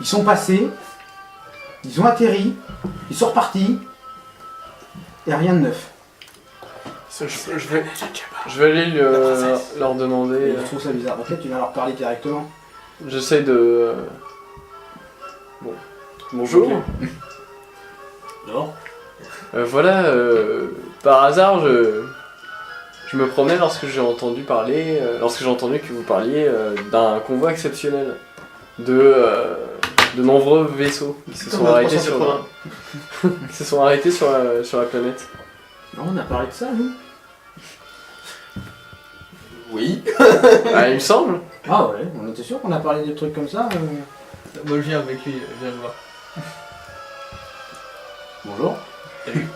Ils sont passés, ils ont atterri, ils sont repartis, et rien de neuf. Je vais aller leur demander. Je trouve ça bizarre. Ok, tu vas leur parler directement. J'essaie de. Bon. Bonjour. Non. Voilà, par hasard, je me promenais lorsque j'ai entendu que vous parliez d'un convoi exceptionnel de nombreux vaisseaux qui se sont arrêtés sur la planète. Non, on a parlé de ça, nous. Oui. Ah, il me semble. Ah ouais, on était sûr qu'on a parlé de trucs comme ça. Moi je viens avec lui, viens le voir. Bonjour. Salut.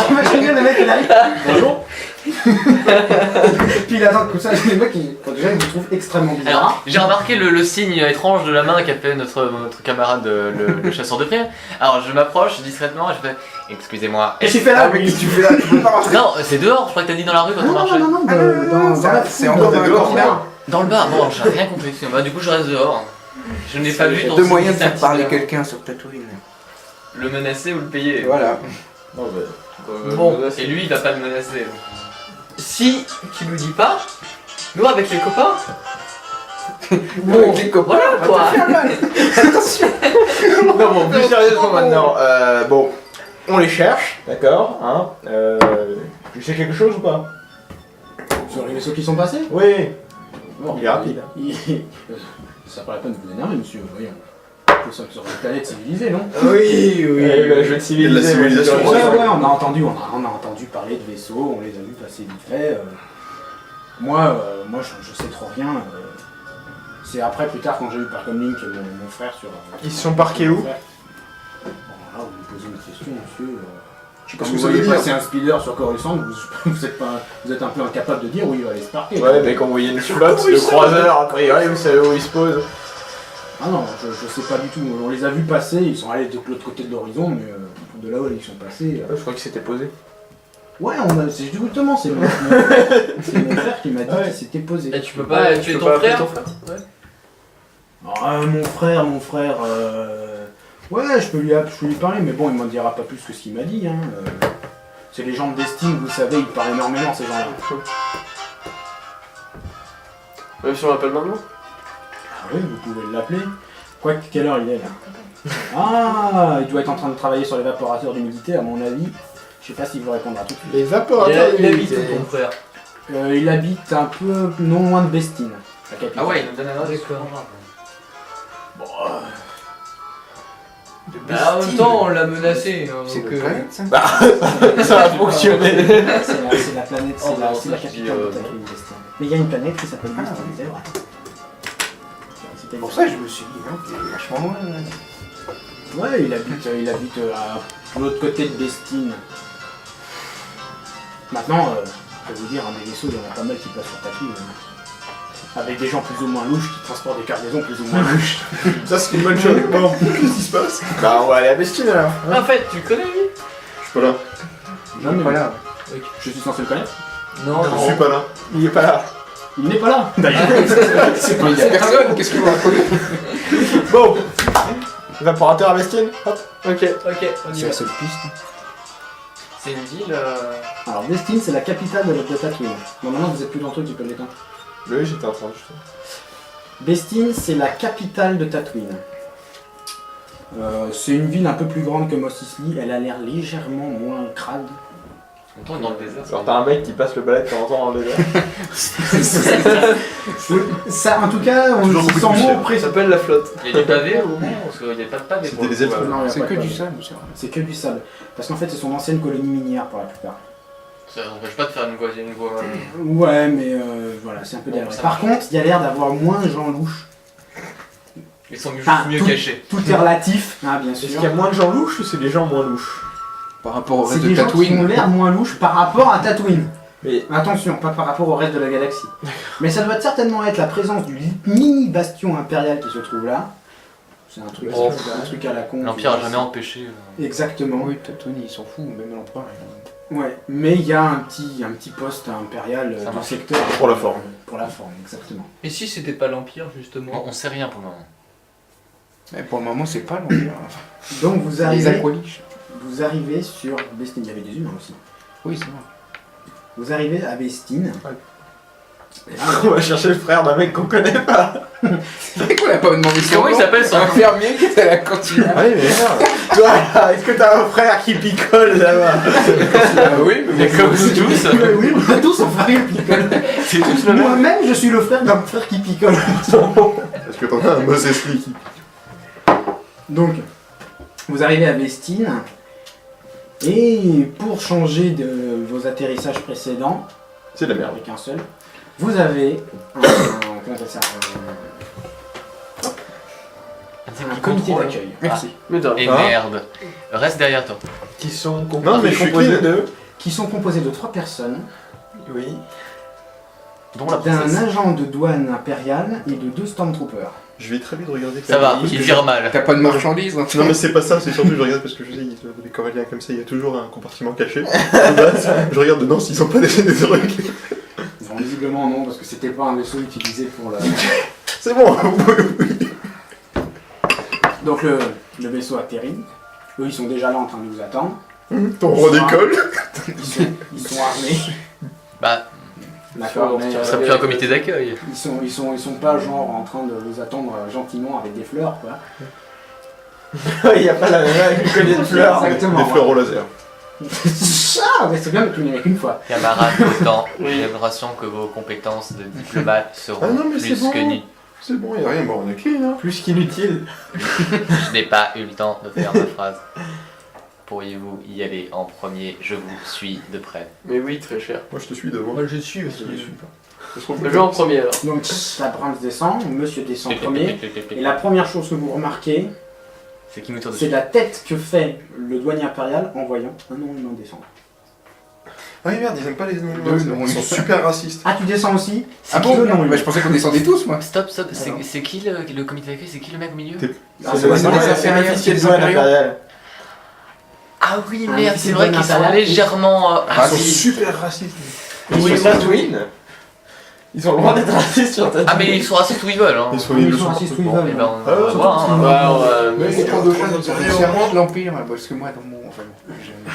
J'imagine le mec il arrive. Bonjour. Puis il attend comme ça, les mecs déjà ils me trouvent extrêmement bizarre. Alors, j'ai remarqué le signe étrange de la main qu'a fait notre camarade le chasseur de primes. Alors je m'approche discrètement et je fais excusez-moi. Qu'est-ce que tu fais là? mais qu'est-ce que tu fais là? Tu peux pas rentrer. Non, c'est dehors, je crois que t'as dit dans la rue quand on Non, marchait. non, dans C'est encore dans le corridor. Dans le bar, bon, j'ai rien compris. Bah, du coup, je reste dehors. Je n'ai pas vu ton Deux signe moyens de faire parler activé. quelqu'un sur Tatooine. Le menacer ou le payer. Voilà. Bon, et lui, il va pas le menacer. Donc. Si tu nous dis pas, nous avec les copains. Bon, avec les copains, Voilà quoi. attention. Non, bon, plus sérieusement maintenant, bon, on les cherche, d'accord, hein, tu sais quelque chose ou pas? Sur les vaisseaux qui sont passés? Oui. Bon, Il est rapide. Ça paraît pas de vous énerver, monsieur, voyons. Nous sommes sur une planète civilisée, non? Oui, oui, le jeu de civilisation. Ouais, on a entendu parler de vaisseaux, on les a vus passer vite fait. Moi, je sais trop rien. C'est après, plus tard, quand j'ai eu par Comlink mon frère sur... Ils se sont parqués où? Bon, là, vous me posez une question, monsieur. Je sais pas Quand ce vous que ça veut voyez dire. passer un speeder sur Coruscant, vous êtes un peu incapable de dire où il va aller se parquer. Ouais, mais quand vous voyez une flotte de croiseurs, a priori, vous savez où ils se posent. Ah non, je sais pas du tout. On les a vus passer, ils sont allés de l'autre côté de l'horizon, mais de là où ils sont passés... Je crois qu'ils s'étaient posés. Ouais, c'est justement, c'est mon frère qui m'a dit qu'il s'était posé. Et tu peux pas tuer ton frère. Mon frère, ouais, je peux lui parler, mais bon, il m'en dira pas plus que ce qu'il m'a dit. Hein. C'est les gens de Destiny, vous savez, ils parlent énormément, ces gens-là. Même si on l'appelle maintenant. Ah oui, vous pouvez l'appeler. Quelle heure il est là? Ah, il doit être en train de travailler sur l'évaporateur d'humidité, à mon avis. Je sais pas s'il vous répondra tout de suite. Les vaporateurs Il habite où ton frère? Il habite un peu non loin de Bestine, la capitale. Ah ouais, il nous donne un adresse. Bon, Bah, en même temps, on l'a menacé. C'est donc, une planète, ça. Ça a fonctionné. c'est la planète, c'est la capitale de Tatooine, Bestine. Mais il y a une planète qui s'appelle Bestine, c'est vrai. C'est pour ça que je me suis dit, non, t'es vachement loin. Ouais, il habite à l'autre côté de Bestine. Maintenant, je peux vous dire, des vaisseaux, il y en a pas mal qui passent sur Tatooine. Avec des gens plus ou moins louches qui transportent des cargaisons plus ou moins louches. Ça, c'est une bonne chose. Bon, qu'est-ce qui se passe? Bah, on va aller à Bestine alors. En fait, tu le connais lui? Je suis pas là. Non, mais Voilà. je suis censé le connaître. Non, Je suis pas là. Il est pas là. Il n'est pas là, d'ailleurs. Mais il y a personne, qu'est-ce que vous racontez? Bon. Évaporateur à Bestine. Hop. Ok. Ok, on y C'est va. la seule piste. C'est une ville. Alors, Bestine, c'est la capitale de Tatooine. Bon, maintenant, vous êtes plus dans le truc, tu peux l'éteindre. Oui, j'étais en train de justement. Bestine, c'est la capitale de Tatooine. C'est une ville un peu plus grande que Mos Eisley. Elle a l'air légèrement moins crade. En même temps, on est dans le désert. Genre, t'as un mec qui passe le balai de temps en temps dans le désert. Ça, en tout cas, on Toujours s'y beaucoup sent de moins poussière. auprès. Ça s'appelle la flotte. Il y a des pavés ou non? Parce qu'il n'y a pas de pavés. C'était des elfes. Non, il y a C'est pas que de du pavés. sable, c'est vrai. C'est que du sable. Parce qu'en fait, c'est son ancienne colonie minière pour la plupart. Ça n'empêche pas de faire une voie. Ouais, mais voilà, c'est un peu Bon, délabré. ça Par marche. contre, il y a l'air d'avoir moins de gens louches. Ils sont juste Ah, mieux tout- cachés. Tout est relatif, hein, bien sûr. Est-ce qu'il y a moins de gens louches ou c'est des gens moins louches? Par rapport au C'est reste des de gens qui ont Tatooine. l'air moins louches par rapport à Tatooine. Mais Attention, pas par rapport au reste de la galaxie. Mais ça doit certainement être la présence du mini bastion impérial qui se trouve là. C'est un truc, un truc à la con. L'Empire a jamais empêché. Exactement. Oui, Tatooine, il s'en fout, même l'empereur. Ouais, mais il y a un petit poste impérial Ça du marche. secteur. Pour la forme. Pour la forme, exactement. Et si c'était pas l'Empire, justement? On sait rien pour le moment. Mais pour le moment, c'est pas l'Empire. Donc vous Les arrivez, aqualiches. vous arrivez sur Bestine. Il y avait des humains aussi. Oui, c'est vrai. Vous arrivez à Bestine. Ouais. Et là, On va chercher le frère d'un mec qu'on connaît pas. C'est vrai qu'on a pas demandé son Comment il nom. s'appelle son Un fermier qui était à la cantine. Ah oui, mais merde. Toi, là, est-ce que t'as un frère qui picole là-bas? Oui, Mais comme vous tous, oui, on a tous un frère qui picole. c'est tous le même. Moi-même, je suis le frère d'un frère qui picole. Est-ce que t'en as un Moses Lee qui... Donc, vous arrivez à Bestine. Et pour changer de vos atterrissages précédents, C'est de la merde. avec un seul, vous avez comment on appelle ça, un comité d'accueil. Merci. Mais de Et rien. merde. Reste derrière toi. Qui sont composés de... Qui sont composés de 3 personnes, Oui. Dont la d'un princesse. agent de douane impériale et de 2 stormtroopers. Je vais très vite regarder. Ça va, parce il que vire mal. T'as pas de marchandises hein. Non mais c'est pas ça, c'est surtout je regarde parce que je sais, les coralliens comme ça, il y a toujours un compartiment caché. De base, je regarde dedans s'ils sont pas déjà des trucs. Enfin, visiblement non, parce que c'était pas un vaisseau utilisé pour la... C'est bon, oui. Donc le vaisseau atterrit. Eux, ils sont déjà là en train de vous attendre. Ton roi d'école. Ils sont armés. Bah, D'accord, mais ça serait plus un comité d'accueil. ils sont pas genre en train de vous attendre gentiment avec des fleurs, quoi. Il y a pas la nana avec une collier de fleurs. Exactement, Des fleurs ouais. au laser. Ah, mais c'est bien, mais tu n'es qu'une fois. Camarades d'OTAN, j'ai l'impression que vos compétences de diplomate seront Ah non, mais c'est plus bon. que nulles. C'est bon, il y a rien, bon on est clean hein. Plus qu'inutile. Je n'ai pas eu le temps de faire ma phrase. Pourriez-vous y aller en premier? Je vous suis de près. Mais oui, très cher. Moi je te suis devant. Moi je suis aussi. Je te suis pas. Ça se trouve Le jeu en premier alors. Donc la prince descend, monsieur descend premier. Et la première chose que vous remarquez, C'est qui me tourne c'est dessus? la tête que fait le douanier impérial en voyant un non-humain descendre. Ah oui merde, ils aiment pas les Deux non-humains. Ils sont super racistes. Ah, tu descends aussi? Ah bon bah, je pensais qu'on descendait tous, moi. Stop, stop, Alors. c'est qui le comité d'accueil? C'est qui le mec au milieu? Ah, C'est ouais, les officiers de douane impériale. Ah oui, Ah, merde, mais c'est c'est vrai bon, qu'ils sont impérial. légèrement. Ils sont oui. super racistes. Oui, sont Tatooine. Ils ont le droit d'être racistes sur Tatooine. Ah, mais ils sont racistes où ils veulent. Hein. Ils sont Ils le sont sont racistes où ils parfaitement. veulent. Eh ben, on Ah, va ouais, voir. Hein. Mais Mais c'est c'est trop trop de de choses. choses. C'est vraiment de l'Empire, hein, parce que moi, dans mon. Enfin,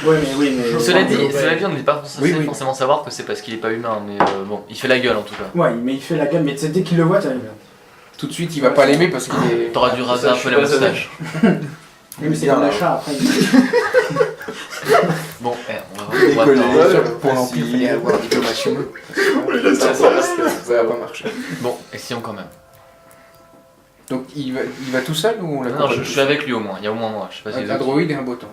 Ouais, mais oui, mais. Cela dit, Ouais. on n'est pas censé Oui, oui. forcément savoir que c'est parce qu'il est pas humain, mais bon, il fait la gueule en tout cas. Ouais, mais il fait la gueule, mais tu sais, dès qu'il le voit, t'as. tout de suite, il va pas l'aimer parce qu'il est. T'auras dû raser un peu la moustache. Oui, mais c'est comme l'achat après. Bon, on va Décoller. attendre. Pour l'Empire, il fallait avoir un diplomation. Ça Ça va pas marcher. Bon, essayons quand même. Donc, il va tout seul ou on l'a Non, je suis avec lui au moins, il y a au moins moi, je sais pas si les Un autres- droïde et un botan.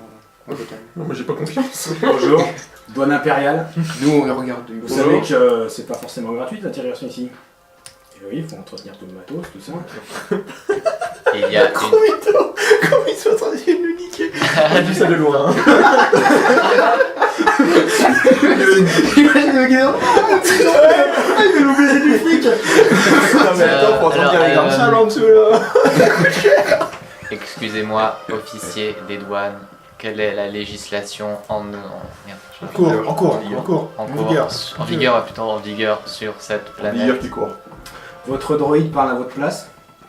Un botan. Non, moi j'ai pas confiance. Bonjour. Douane impériale. Nous, on le regarde. Vous Bonjour. savez que c'est pas forcément gratuit d'atterrir ici. Et oui, il faut entretenir tout le matos, tout ça. Et il y a une... Comment ils sont en train d'essayer de nous niquer. J'ai vu ça de loin. Hein. Imagine le gars. Il veut l'oublier du flic. Non mais attends, faut entendre alors, les marshals en dessous là. Excusez-moi, officier des douanes, quelle est la législation en merde, En cours. en En cours, vigueur. en vigueur, plutôt en vigueur sur cette planète. Vigueur qui court. Votre droïde parle à votre place.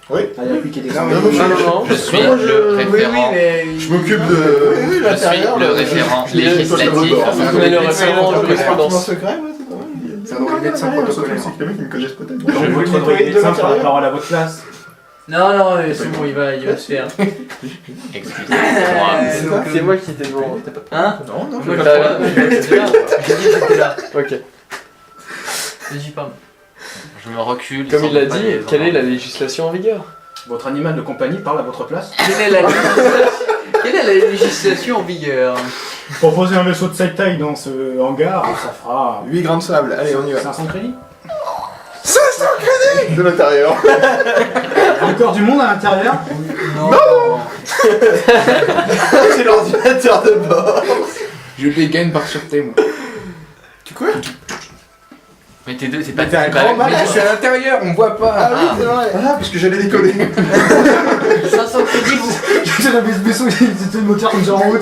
Oui. Ah, il y a lui qui est Non, descendu. mais Non, Je suis moi, le référent. Je m'occupe de. Je suis le référent législatif. Mais le référent de jurisprudence. secret, ouais, c'est pas mal. C'est un droïde médecin protocolaire. C'est que les mecs ils me connaissent peut-être. Donc, Je votre vais droïde médecin de prend la parole à votre place. Non, non, c'est bon, il va se faire. Excusez-moi. C'est moi qui étais devant. Hein? Non, non, Donc, J'ai là, dit que j'étais là. Ok. Vas-y, parle. Je me recule. Comme sans il l'a pas dit, les quelle est la entendre. législation en vigueur? Votre animal de compagnie parle à votre place. Quelle est la législation en vigueur? Pour poser un vaisseau de cette taille dans ce hangar, ça fera 8 grammes de sable, allez on y va. 500 crédits. De l'intérieur. Il y a encore du monde à l'intérieur. Non. C'est l'ordinateur de bord. Je dégaine par sûreté, moi. Tu quoi? Mais t'es deux, c'est pas t'es un c'est grand pas- malade. Je suis à l'intérieur, on voit pas. Ah oui, c'est vrai. Ah, parce que j'allais décoller. 500 crédits, vous. J'ai la vaisseau, c'était le moteur déjà en haut.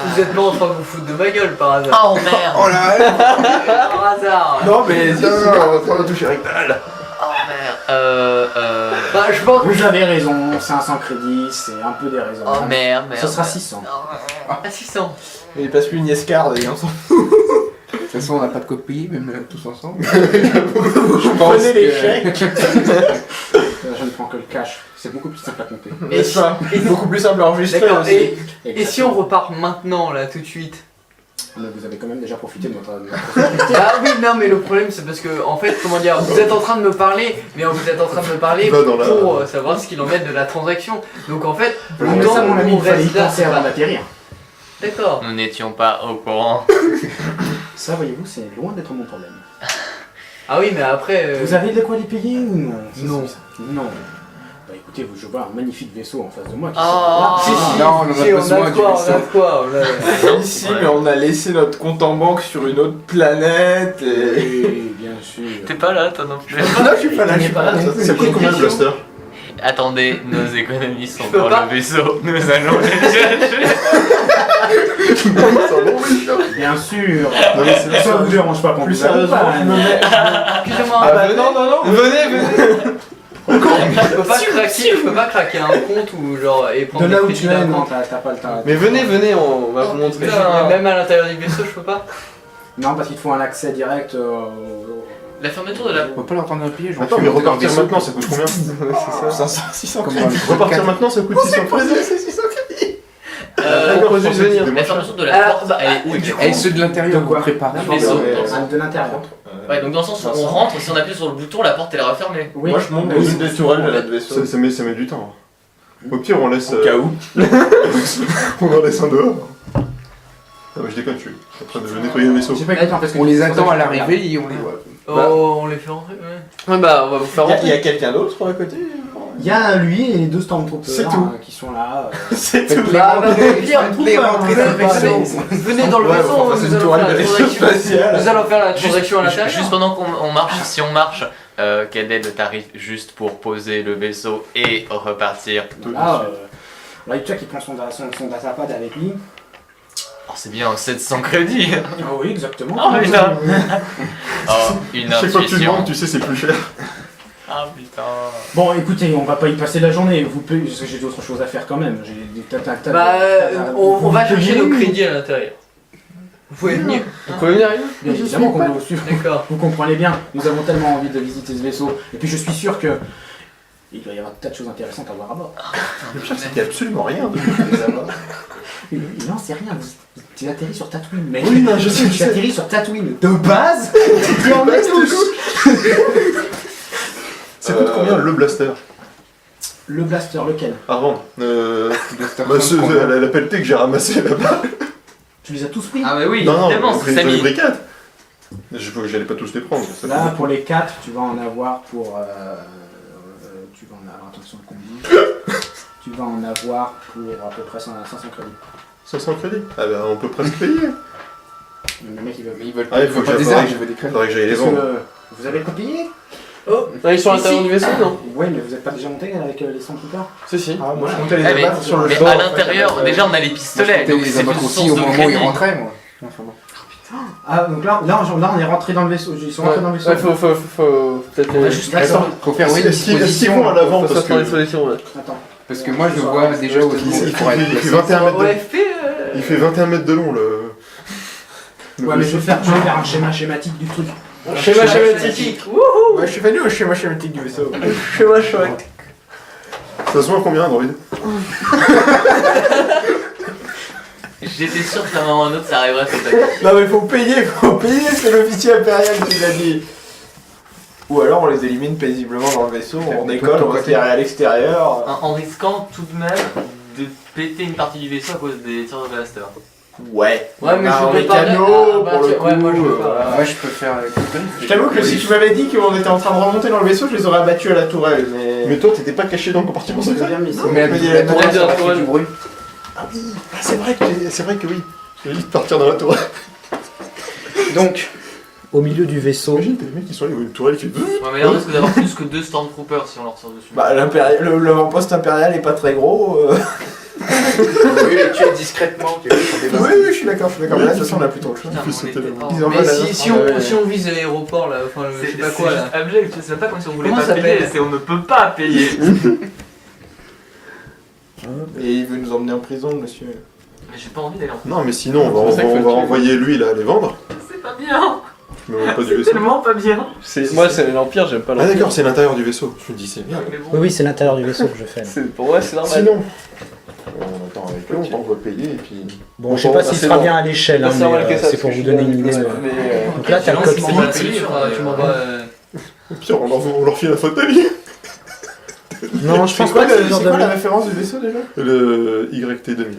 Vous êtes pas en train de vous foutre de ma gueule par hasard. Oh merde. Oh là Par hasard. Non, mais non, on va prendre la touche rectale. Oh merde. Bah, je pense. Vous avez raison, 500 crédits, c'est un peu déraisonnable. Oh merde, Ce sera 600. Ah, 600. Mais il passe plus une escarde et on s'en De toute façon, on n'a pas de copie, même tous ensemble. Je pense prenez les que- chèques. Je ne prends que le cash, c'est beaucoup plus simple à compter. N'est-ce pas Beaucoup plus simple à enregistrer D'accord, aussi. et si on repart maintenant, là, tout de suite? Mais vous avez quand même déjà profité de votre... Ah oui, non, mais le problème, c'est parce que, en fait, comment dire, vous êtes en train de me parler, mais vous êtes en train de me parler Va dans la- pour savoir ce qu'il en est de la transaction. Donc, en fait, Mais autant ça, mon ami, on il fallait y reste là, penser c'est avant pas... d'atterrir. D'accord. Nous n'étions pas au courant. Ça, voyez-vous, c'est loin d'être mon problème. Ah oui, mais après... Vous avez de quoi les payer ou non? Non. Non. Bah écoutez, je vois un magnifique vaisseau en face de moi qui Ah. s'est- Si, si, non, on en a si, besoin du on a vaisseau. de quoi, Ici, mais on a laissé notre compte en banque sur une autre planète et... Oui, bien sûr. T'es pas là, toi non plus. Non, je suis pas là, je suis pas là. Ça coûte combien le blaster? Attendez, nos économies sont peux dans pas. le vaisseau. Nous allons les chercher. Bien sûr. Non, mais c'est Ça vous dérange pas qu'on Plus vous accompagne. sérieusement, je me mets... Excusez-moi, Ah bah non, non, non, venez, venez. je peux pas craquer un compte ou genre et prendre De là des où crédits tu d'un es, non, compte. t'as pas le temps. Mais venez, on va vous montrer. Putain, même à l'intérieur du vaisseau, je peux pas. Non, parce qu'il te faut un accès direct La fermeture de la. On va pas leur prendre un pied, je Attends, mais repartir maintenant, ça coûte combien? C'est ça. 500, 600 Comme crédits. dans les Repartir maintenant, ça coûte 600 francs. C'est 600 crédits. D'accord, je vais venir. La fermeture de la Alors, porte, bah, elle est où Et exactement? ceux de l'intérieur, De quoi vous préparez. Le vaisseau. de l'intérieur. Ouais, donc dans le sens où on rentre, si on appuie sur le bouton, la porte elle est refermée. Oui. Moi, je monte mais dans oui. une des tourelles de la vaisseau. Ça met du temps. Au pire, on laisse. Au cas où. On en laisse un dehors. Non, mais je déconne, je suis en train de nettoyer le vaisseau. J'ai pas écouté parce que On les attend à l'arrivée et on les voit. Oh, on les fait rentrer, ouais. Ouais, bah, on va vous faire Il y a rentrer. quelqu'un d'autre à côté? Il y a lui et les deux Stormtroopers C'est tout. qui sont là. C'est tout. Bah, bah, au pire, Les rentrer dans le vaisseau. venez dans le Ouais, vaisseau, enfin, c'est nous une allons tourelle faire de la vaisseau transaction. spatial. Nous allons faire la transaction à l'intérieur. Juste pendant qu'on marche, si on marche, quel est le tarif juste pour poser le vaisseau et repartir? Là, Jack il prend son datapad avec lui. Oh, c'est bien, 700 crédits. Ah oui, exactement. Oh putain. Oh, une Chaque fois que tu intuition. demandes, tu sais, c'est plus cher. Ah putain. Bon, écoutez, on va pas y passer la journée. Vous pouvez, parce que j'ai d'autres choses à faire quand même. J'ai des Bah, on va chercher nos crédits à l'intérieur. Vous pouvez venir. Vous pouvez venir avec nous? Bien évidemment qu'on vous suivre. D'accord. Vous comprenez bien, nous avons tellement envie de visiter ce vaisseau. Et puis je suis sûr que il doit y avoir des tas de choses intéressantes à voir à bord. Le pire, c'est qu'il n'y a absolument rien de Non, c'est rien. Tu atterris sur Tatooine, mec. Oui, non, je sais, je Tu sais. atterris sur Tatooine. De base, tu en mets tous. Ça coûte combien le blaster? Le blaster, lequel? À revendre. Blaster Bah, Funk, combien la pelletée que j'ai ramassée là-bas. Tu les as tous pris? Ah, mais oui, Non, évidemment, non, c'est j'en ai Samy. pris 4. J'allais pas tous les prendre. ça Là, fait pour les 4, tu vas en avoir pour. Tu vas en avoir, attention le combi. Tu vas en avoir pour à peu près 500 crédits. 500 crédits. Ah bah, on peut presque payer. Le mec, il veut. Ils veulent Ah, il faut pas que des j'appareille. armes, je veux des crèmes. Faudrait que j'aille les Qu'est-ce vendre. que- Vous avez pas payé? Non, ils sont à l'intérieur du vaisseau, non? Ouais, mais vous êtes pas déjà monté avec les Stormtroopers? Si, si. Ah, moi, je comptais les Ah, mais, abattre sur le mais bord. à en fait, l'intérieur, avec, déjà on a les Moi, je pistolets, comptais donc les c'est abattre plus aussi source au de moment où ils crédit. rentraient, moi. Enfin bon. Ah, donc là, on est rentré dans le vaisseau. Ils sont rentrés dans le vaisseau. Ouais, faut peut-être. On va juste Attends, faut faire oui, une Est-ce qu'ils disposition. vont à l'avant Faut se parce faire des que solutions, ouais. Attends. Parce que moi, je vois déjà où il il pourrait être fait placé. 21 mètres de... OFP, Il fait 21 mètres de long le... Ouais, mais je vais faire un schéma schématique du truc. Schéma schématique. Ouais, je suis venu au schéma schématique du vaisseau. Schéma schématique. Ça se voit combien, Android? J'étais sûr qu'à un moment ou à un autre ça arriverait cette attaque. Non mais faut payer, c'est l'officier impérial qui l'a dit. Ou alors on les élimine paisiblement dans le vaisseau, on décolle, on va se garer à l'extérieur. En risquant tout de même de péter une partie du vaisseau à cause des tirs de blaster. Ouais. Ouais, mais On a je un veux pas. mécano, Ah, pour le bah, coup. ouais, moi je veux pas. Moi, je peux faire. Je t'avoue que si tu m'avais dit qu'on était en train de remonter dans le vaisseau, je les aurais abattus à la tourelle, mais... Mais toi, t'étais pas caché dans le compartiment secret? Bien, mais c'est- Mais mais la tourelle, dire ça la fait tourelle. du bruit. Ah oui, ah, c'est vrai que oui. J'ai dit de partir dans la tourelle. Donc, au milieu du vaisseau. Imagine, t'as des mecs qui sont allés, ils voient une tourelle qui fait... Ouais, mais là on risque d'avoir plus que 2 Stormtroopers si on leur tire dessus. Bah le poste impérial est pas très gros. Oui, les tuer discrètement. Oui, je suis d'accord. Mais là, de toute façon, on a plus trop de choses. Putain, plus, on c'était était le- hors. Ils ont Mais pas la- si on vise l'aéroport là, enfin je sais pas quoi là. C'est abject, c'est pas comme si on voulait Comment pas ça payer, s'appelle c'est on ne peut pas payer. Et il veut nous emmener en prison, monsieur. Mais j'ai pas envie d'aller en Non, mais sinon, C'est pour ça qu'il faut on le va tuer. envoyer lui là à les vendre. C'est pas bien. Mais on va pas du C'est vaisseau. tellement pas bien. Moi, c'est l'Empire, j'aime pas Ah l'Empire. d'accord, c'est l'intérieur du vaisseau. Je me dis, c'est bien. Mais bon. Oui, oui, c'est l'intérieur du vaisseau que je fais. là. Pour moi, c'est normal. Sinon, on attend avec eux, on va payer et puis. Bon, je sais pas s'il c'est sera bon. bien à l'échelle, hein, C'est normal mais que ça, c'est pour parce vous que donner je une suis idée. dans les mais, Donc là, t'as le Ok, cockpit. tu m'envoies la télé, Tu m'envoies. Au pire, on leur file un fauteuil. Non, je pense C'est quoi, pas que c'est c'est genre quoi la de... référence du vaisseau déjà? Le YT 2000.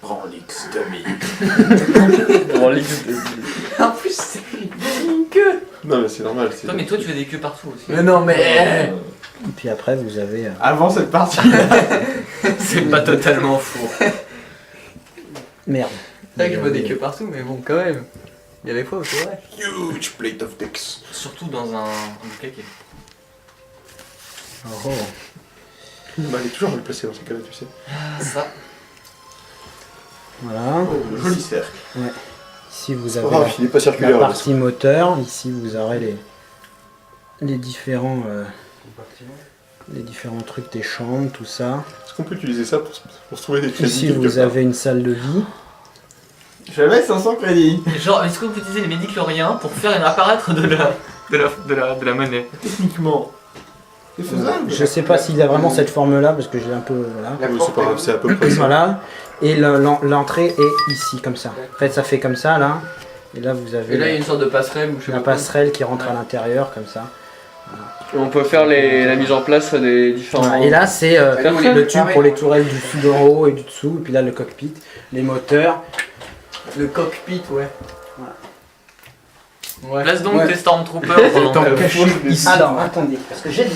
Brandix 2000. Bon, Ligue- En plus, c'est une queue. Non, mais c'est normal. c'est- Toi, mais toi, tu fais des queues partout aussi. Mais non, mais. Et puis après, vous avez... Avant cette partie. C'est pas totalement faux. Merde. C'est vrai que je vois des queues partout, mais bon, quand même. Il y a des fois où c'est vrai. Huge plate of dicks. Surtout dans un bouquet qui est. Oh, oh. Bah, elle est toujours mal placée dans ce cas-là, tu sais. Ça. Voilà. Oh, joli cercle. Ici, vous C'est avez pas grave, il est pas la circulaire. le vaisseau. partie moteur. Ici, vous aurez les différents trucs des chambres, tout ça. Est-ce qu'on peut utiliser ça pour se trouver des crédits Ici, quelque vous part avez une salle de vie. J'avais 500 crédits. Genre, est-ce que vous utilisez les médicloriens pour faire apparaître de la monnaie? Techniquement. C'est faisable. Je sais pas s'il a vraiment cette forme-là, parce que j'ai un peu... Voilà. Oui, c'est pas grave, c'est à peu près ça. Voilà. Et l'entrée est ici, comme ça. En fait, ça fait comme ça, là. Et là, vous avez Et là, il y a une sorte de passerelle où je sais la pas quoi. passerelle qui rentre à l'intérieur, comme ça. On peut faire la mise en place des différents. Voilà. Et là, c'est Personne le tube pour les tourelles du sud en haut et du dessous. Et puis là, le cockpit, les moteurs. Le cockpit, ouais. Ouais. Place donc Ouais. tes Stormtroopers pendant que... Ici. Alors, attendez, parce que j'ai des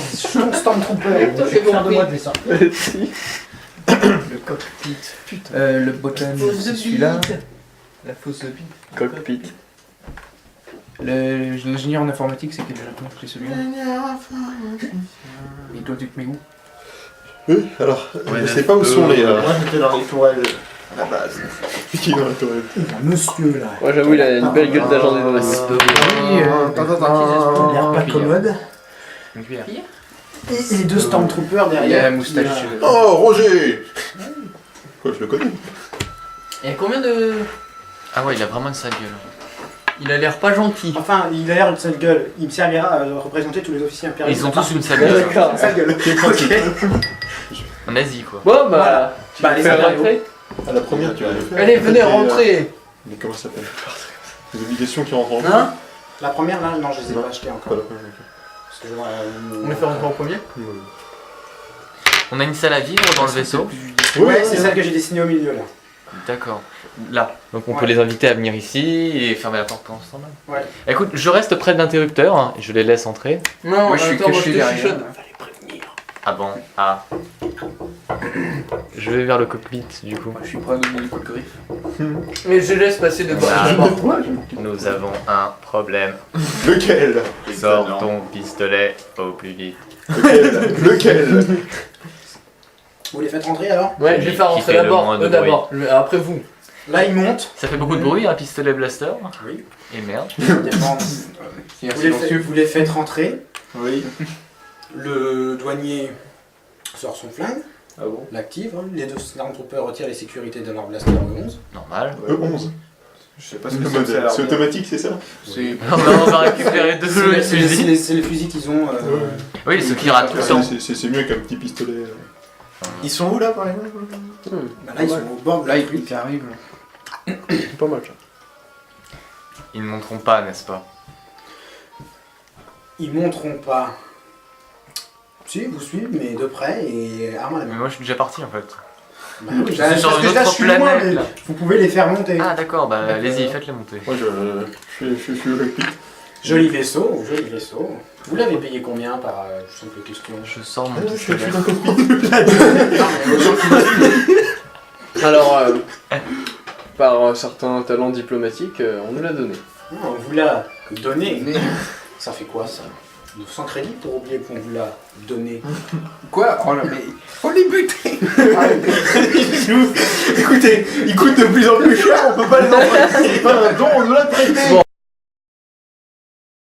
Stormtroopers. Je vais faire de moi de ça. Le cockpit. Le bottom, Fausse c'est de celui-là. bide. La fausse de bide. Cockpit. L'ingénieur en informatique, c'est quel Japon? C'est celui-là. Et toi, tu te mets où? Oui, alors, Ouais, je sais pas où sont les. Moi j'étais dans les tourelles à la base. Qui est dans la tourelle. Monsieur, là. Moi, j'avoue, il a une belle gueule d'agent des données. Il a l'air pas commode. Une cuillère. Et les deux Stormtroopers Il y a derrière. la moustache. Oh, Roger Quoi, je le connais. Il y a combien de. Ah ouais, il a vraiment une sale gueule. Il a l'air pas gentil. Enfin, il a l'air une sale gueule. Il me servira à représenter tous les officiers impériaux. Ils ont tous une sale gueule. D'accord. Une sale gueule. En Asie, quoi. Bon, bah. Voilà. Tu Bah, veux les faire impériaux. rentrer À la première, tu vas le faire. Allez, venez Après, rentrer. Mais comment ça s'appelle Les obligations qui rentrent en jeu. Hein? La première, là, non, je les ai pas achetées Pas encore. la première, ok. Parce que, On les fait rentrer en premier. On a une salle à vivre dans le vaisseau. Ouais, c'est celle que j'ai dessinée au milieu, là. D'accord. Là. Donc on peut Ouais. les inviter à venir ici et fermer la porte pendant ce temps-là. Ouais. Écoute, je reste près de l'interrupteur hein, et je les laisse entrer. Non, Moi, je suis attends, caché je te derrière. chuchote. Ah bon. Ah. Je vais vers le cockpit du coup. Moi, je suis prêt à donner le coup de griffe. Mais je laisse passer de bord. Ah. d'abord. Nous avons un problème. Lequel Sors ton pistolet au plus vite. Lequel Vous les faites rentrer alors? Ouais, je vais faire Qui rentrer fait le d'abord. moins de Eux d'abord. Après vous. Là, ils montent. Ça fait beaucoup de bruit un pistolet blaster. Oui. Et merde. C'est un silencieux. Vous les faites rentrer. Oui. Le douanier sort son flingue, Ah bon? l'active. Hein. Les deux Stormtroopers retirent les sécurités de leur blaster E11. Normal. E11. Je sais pas C'est ce que c'est. c'est automatique, c'est ça C'est On va récupérer deux fusils. C'est les fusils qu'ils ont. Oui, ceux qui ratent tout le temps. C'est mieux qu'un petit pistolet. Ils sont où là par exemple? Bah là, ils sont au bord de là, la il truc. qui arrive. C'est pas mal ça. Ils ne monteront pas, n'est-ce pas? Ils monteront pas. Si, vous suivez, mais de près et arme à la Mais main. moi je suis déjà parti en fait. Bah oui, Je suis sur parce une que là, je autre suis loin, planète mais là. vous pouvez les faire monter. Ah d'accord, bah Donc, allez-y, faites-les monter. Moi, je suis au cockpit. Joli vaisseau, joli vaisseau. Vous l'avez payé combien par simple question? Je sors mon Je pistolet. suis dans le cockpit. Alors, par un certain talent diplomatique, on nous l'a donné. Non, on vous l'a donné. Ça fait quoi ça? 900 crédits pour oublier qu'on vous l'a donné. Quoi? Oh non, mais faut les buter. Arrêtez. Écoutez, ils coûtent de plus en plus cher, on peut pas les emprunter. C'est pas un don, on doit le traiter.